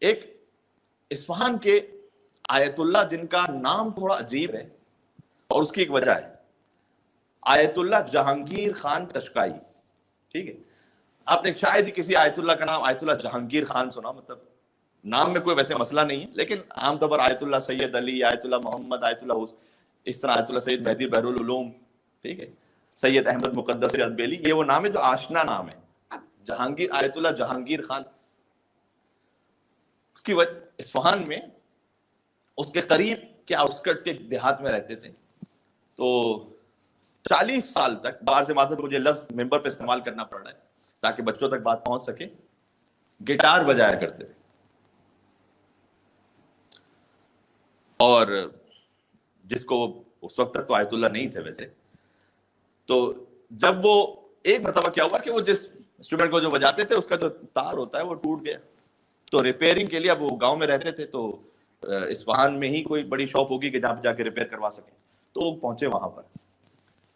ایک اصفہان کے آیت اللہ جن کا نام تھوڑا عجیب ہے اور اس کی ایک وجہ ہے، آیت اللہ جہانگیر خان قشقائی. ٹھیک ہے، آپ نے شاید ہی کسی آیت اللہ کا نام آیت اللہ جہانگیر خان سنا، مطلب نام میں کوئی ویسے مسئلہ نہیں ہے، لیکن عام طور پر آیت اللہ سید علی، آیت اللہ محمد، آیت اللہ اس طرح آیت اللہ سید مہدی بحر العلوم، ٹھیک ہے، سید احمد مقدس اربیلی، یہ وہ نام ہے جو آشنا نام ہے. جہانگیر، آیت اللہ جہانگیر خان، اس کی وجہ اصفہان میں اس کے قریب کے آؤٹ اسکرٹس کے دیہات میں رہتے تھے. تو 40 سال تک، باہر سے معذرت مجھے لفظ ممبر پہ استعمال کرنا پڑ رہا ہے تاکہ بچوں تک بات پہنچ سکے، گٹار بجایا کرتے تھے. اور جس کو اس وقت تک تو آیت اللہ نہیں تھے ویسے، تو جب وہ ایک مرتبہ کیا ہوا کہ وہ جس انسٹرومنٹ کو جو بجاتے تھے اس کا جو تار ہوتا ہے وہ ٹوٹ گیا. تو ریپیئرنگ کے لیے، اب وہ گاؤں میں رہتے تھے تو اصفہان میں ہی کوئی بڑی شاپ ہوگی کہ جہاں پہ جا کے ریپیئر کروا سکیں. تو وہ پہنچے وہاں پر.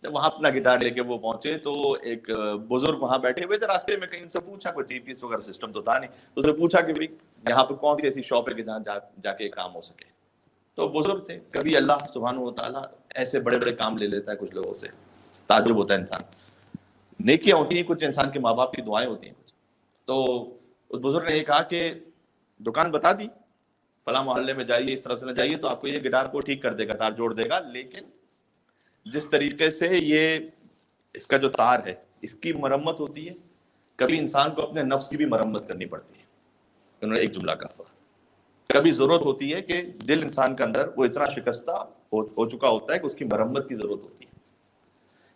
جب وہاں اپنا گٹار لے کے وہ پہنچے تو ایک بزرگ وہاں بیٹھے ہوئے تھے راستے میں. کہیں ان سے پوچھا، کوئی جی پی ایس وغیرہ سسٹم تو تھا نہیں، تو اس نے پوچھا کہ بھائی یہاں پہ کون سی ایسی شاپ ہے کہ جہاں جا کے کام ہو سکے. تو بزرگ تھے. کبھی اللہ سبحانہ و تعالیٰ ایسے بڑے بڑے کام لے لیتا ہے کچھ لوگوں سے، تعجب ہوتا ہے انسان. نیکیاں ہوتی ہیں کچھ، انسان کے ماں باپ کی دعائیں ہوتی ہیں کچھ. تو اس بزرگ نے یہ کہا کہ دکان بتا دی، فلاں محلے میں جائیے، اس طرف سے نہ جائیے تو آپ کو یہ گٹار کو ٹھیک کر دے گا، تار جوڑ دے گا، لیکن جس طریقے سے یہ اس کا جو تار ہے اس کی مرمت ہوتی ہے، کبھی انسان کو اپنے نفس کی بھی مرمت کرنی پڑتی ہے. انہوں نے ایک جملہ کہا، کبھی ضرورت ہوتی ہے کہ دل انسان کے اندر وہ اتنا شکستہ ہو چکا ہوتا ہے کہ اس کی مرمت کی ضرورت ہوتی ہے.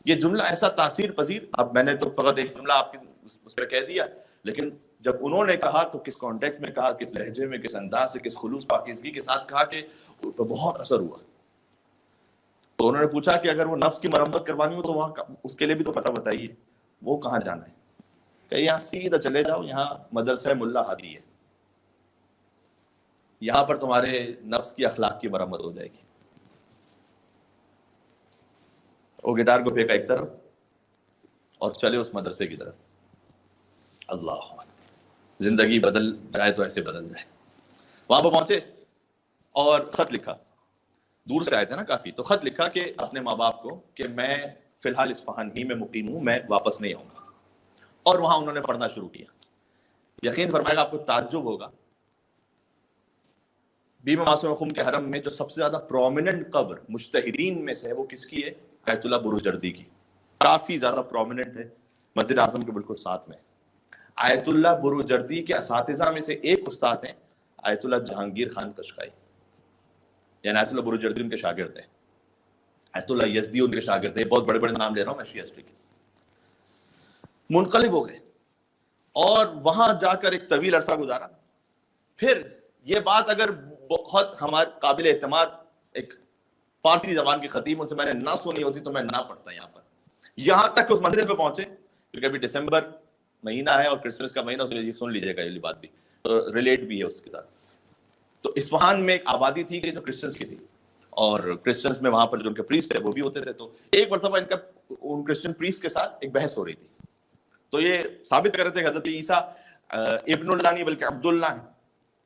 یہ جملہ ایسا تاثیر پذیر، اب میں نے تو فقط ایک جملہ آپ کی اس پہ کہہ دیا، لیکن جب انہوں نے کہا تو کس کانٹیکس میں کہا، کس لہجے میں، کس انداز سے، کس خلوص پاکیزگی کے ساتھ کہا کہ بہت اثر ہوا. تو انہوں نے پوچھا کہ اگر وہ نفس کی مرمت کروانی ہو تو وہاں اس کے لیے بھی تو پتہ بتائیے، وہ کہاں جانا ہے؟ کہ یہاں سیدھا چلے جاؤ، یہاں مدرسہ ملا ہادی ہے، یہاں پر تمہارے نفس کی اخلاق کی مرمت ہو جائے گی. وہ گٹار کو پھینکا ایک طرف اور چلے اس مدرسے کی طرف. اللہ، زندگی بدل جائے تو ایسے بدل جائے. وہاں پہ پہنچے اور خط لکھا، دور سے آئے تھے نا کافی، تو خط لکھا کہ اپنے ماں باپ کو کہ میں فی الحال اصفہان ہی میں مقیم ہوں، میں واپس نہیں آؤں گا. اور وہاں انہوں نے پڑھنا شروع کیا. یقین فرمائے گا، آپ کو تعجب ہوگا، بیم معصوم خم کے حرم میں جو سب سے زیادہ پرومیننٹ قبر مجتہدین میں سے ہے وہ کس کی ہے؟ آیت اللہ بروجردی کی. کافی زیادہ پرومیننٹ ہے، مسجد اعظم کے بالکل ساتھ میں. آیت اللہ بروجردی کے اساتذہ میں سے ایک استاد ہیں آیت اللہ جہانگیر خان قشقائی، یعنی آیت اللہ بروجردی ان کے شاگرد ہیں، آیت اللہ یزدی ان کے شاگرد ہیں. بہت بڑے بڑے نام لے رہا ہوں میں شیعہ ہسٹری کے. منقلب ہو گئے اور وہاں جا کر ایک طویل عرصہ گزارا. پھر یہ بات اگر بہت ہمارے قابل اعتماد ایک فارسی زبان کی خطیب ان سے میں نے نہ سنی ہوتی تو میں نہ پڑھتا یہاں پر. یہاں تک کہ اس منزل پہ پہنچے، کیونکہ ابھی دسمبر مہینہ ہے اور کرسمس کا مہینہ، سن لیجیے گا یہ بات بھی ریلیٹ بھی ہے اس کے ساتھ. تو اصفہان میں ایک آبادی تھی کہ جو کرسچنس کی تھی، اور کرسچنس میں وہاں پر جو ان کے پریسٹ ہے وہ بھی ہوتے تھے. تو ایک مرتبہ ان کرسچن پریسٹ کے ساتھ ایک بحث ہو رہی تھی. تو یہ ثابت کر رہے تھے کہ حضرت عیسیٰ ابن اللہ نہیں بلکہ عبد اللہ ہیں.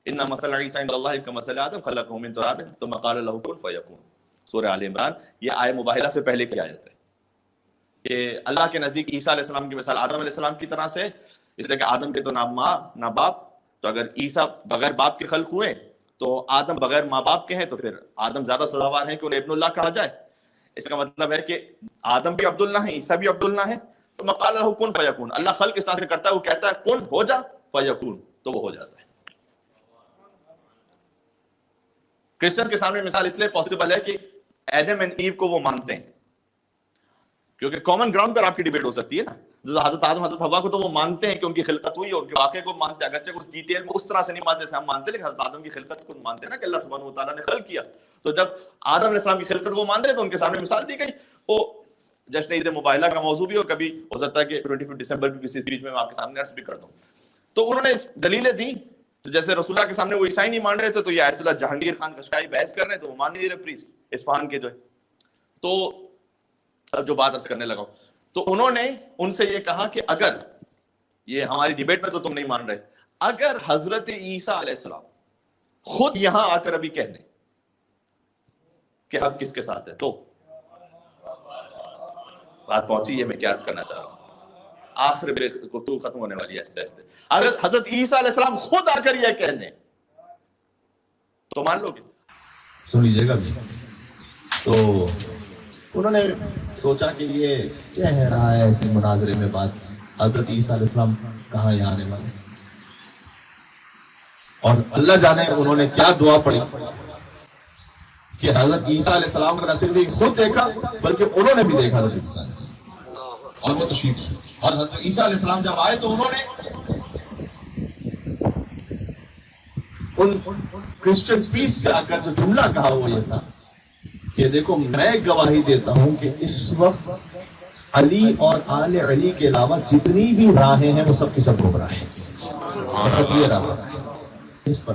ان مثل عیسیٰ عند اللہ کمثل آدم خلقہ من تراب ثم قال له کن فیکون. سورہ آل عمران، یہ آیہ مباہلہ سے پہلے کی آیت ہے کہ اللہ کے نزدیک عیسیٰ علیہ السلام کی مثال آدم علیہ السلام کی طرح سے، اس لیے کہ آدم کے تو نہ ماں نہ باپ، تو اگر عیسیٰ بغیر باپ کے خلق ہوئے تو آدم بغیر ماں باپ کے ہیں، تو پھر آدم زیادہ سزاوار ہیں کہ انہیں ابن اللہ کہا جائے. اس کا مطلب ہے کہ آدم بھی عبداللہ ہیں، عیسیٰ بھی عبداللہ ہیں. تو مقال له کن فیکون، اللہ خلق کے ساتھ کرتا ہے، وہ کہتا ہے کن ہو جا فیکون، تو وہ ہو جاتا ہے. کرسچن کے سامنے مثال اس لیے پاسبل ہے کہ ایڈم اینڈ ایو کو وہ مانتے ہیں، کیونکہ کامن گراؤنڈ پر آپ کی ڈیبیٹ ہو سکتی ہے نا. جو حضرت آدم حضرت حوا کو تو وہ مانتے ہیں کہ ان کی خلقت ہوئی، اور ان کے واقعے کو مانتے ہیں، اگرچہ کچھ ڈیٹیل میں اس طرح سے نہیں مانتے جیسے ہم مانتے، لیکن حضرت آدم کی خلقت کو مانتے ہیں نا کہ اللہ سبحانہ و تعالیٰ نے خلق کیا. تو جب آدم علیہ السلام کی خلقت کو مانتے ہیں تو ان کے سامنے مثال دی گئی. وہ جشن عید مباہلہ کا موضوع بھی ہو، کبھی ہو سکتا ہے کہ 25 دسمبر بھی کسی بیچ میں آپ کے سامنے عرض بھی کر دوں. تو انہوں نے دلیلیں دی. تو جیسے رسول اللہ کے سامنے وہ عیسائی نہیں مان رہے تھے، تو یہ آیت اللہ جہانگیر خان قشقائی بحث کر رہے ہیں، تو وہ مان نہیں رہے پریسٹ اصفہان کے جو ہے. تو اب جو بات عرض کرنے لگا ہوں، تو انہوں نے ان سے یہ کہا کہ اگر یہ ہماری ڈیبیٹ میں تو تم نہیں مان رہے، اگر حضرت عیسیٰ علیہ السلام خود یہاں آ کر ابھی کہہ دیں کہ آپ کس کے ساتھ ہیں، تو بات پہنچی ہے میں کیا عرض کرنا چاہ رہا ہوں. آخر میرے گفتگو ختم ہونے والی ہے آہستہ آہستہ. اگر حضرت عیسیٰ علیہ السلام خود آ کر یہ کہہ دیں تو مان لو گے؟ سن لیجیے گا. تو انہوں نے سوچا کہ یہ کہہ رہا ہے ایسے مناظرے میں بات، حضرت عیسیٰ علیہ السلام کہاں یہاں آنے والے، اور اللہ جانے انہوں نے کیا دعا پڑھی کہ حضرت عیسیٰ علیہ السلام کو نہ صرف خود دیکھا بلکہ انہوں نے بھی دیکھا حضرت عیسیٰ علیہ السلام، اور وہ تشریف لائے. اور حضرت عیسیٰ علیہ السلام جب آئے تو انہوں نے ان کرسچن پیس سے آ کر جو جملہ کہا وہ یہ تھا کہ دیکھو میں گواہی دیتا ہوں کہ اس وقت علی اور آل علی کے علاوہ جتنی بھی راہیں ہیں وہ سب کی سب گمراہ ہیں. یہ راہ اس پر